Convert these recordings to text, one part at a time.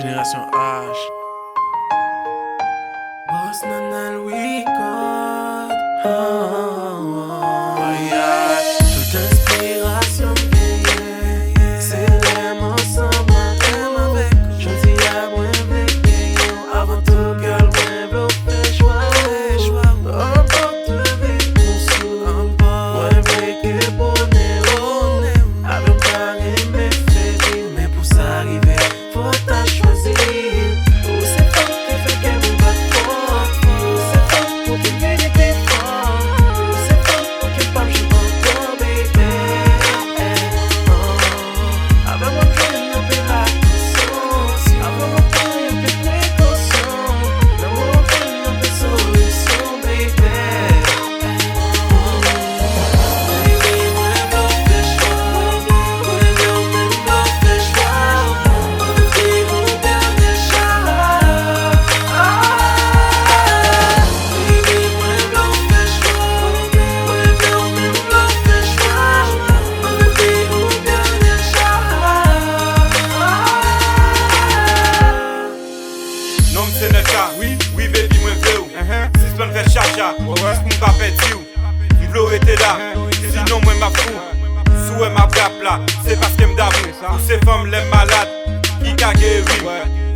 Génération H. Boss Nanal Record. Voyage. Toute inspiration, c'est l'aime ensemble, même avec. Je dis à moi, avant tout, girl, moi, fais choix. Emporte avec mon sou, moi, que bonheur. Avec pas aimé, fait mais pour ça arriver, faut t'as choisir. Ou c'est pas qui fait qu'elle me bat fort. Ou c'est pas pour qu'il gagne des forts. Ou c'est pas pour qu'il pas me joue encore, baby. Avec mon cœur, il y a un peu la conscience. Avec mon cœur, il y a un peu de précaution. Dans mon cœur, il y a un peu de solution, baby. Non, c'est le cas, oui, baby, moi, veux. Si je peux faire chacha, si mon papa dit où, m'v'lo était là, sinon, moi, m'a fou. Souhait ma brape là, c'est parce qu'elle m'd'amour. Ou ces femmes l'aiment malade, qui qu'a guéri.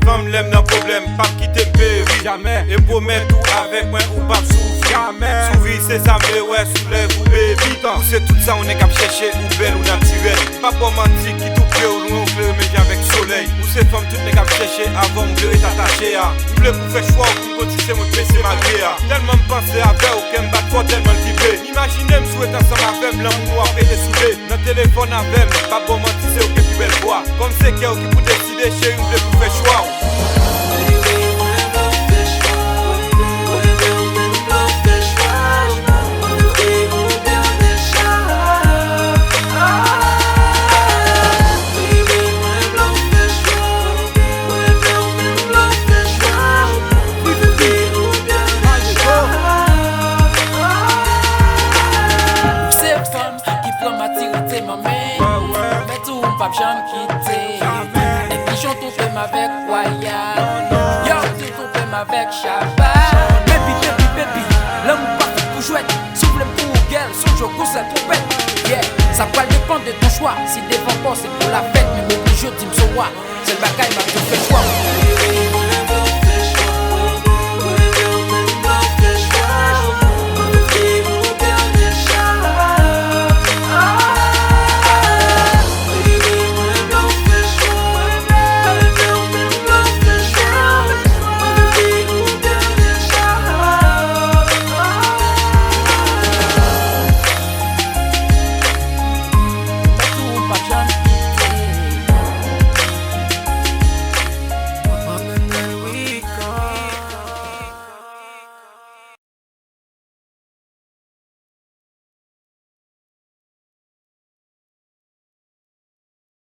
Femme l'aime dans problème, pas quitter me péri. Jamais. Et promet tout avec moi ou pas souffrir. Jamais. Souris, c'est ça, mais ouais, soulève ou baby. Ou c'est tout ça, on est qu'à chercher ou belle ou naturelle. Pas pour mentir, qui tout près ou loin, on veut mais viens avec soleil. Ou ces femmes, toutes les qu'à chercher avant, on veut t'attacher à. Je voulais pour faire choix, ou pour tu sais, moi, c'est malgré à. Tellement me penser avec, aucun bat fort, tellement le vibrer. Imaginez, me souhaiter ensemble avec, l'amour après des soudés. Notre téléphone avec, pas pour mentir, c'est ok, plus belle voix. Comme c'est qu'il y a qui pour décider, chez une, pour faire choix. J'aime quitter. Et puis j'entends même avec Royal. Yo, j'entends même avec Shabbat. Baby, l'homme parti pour jouer. Souffle pour gueule, son jeu gros la trompette. Yeah, ça va dépendre de ton choix. Si devant pas, c'est pour la fête. Mais mon jeu, dis-moi, c'est le bagaille, m'a fait choix.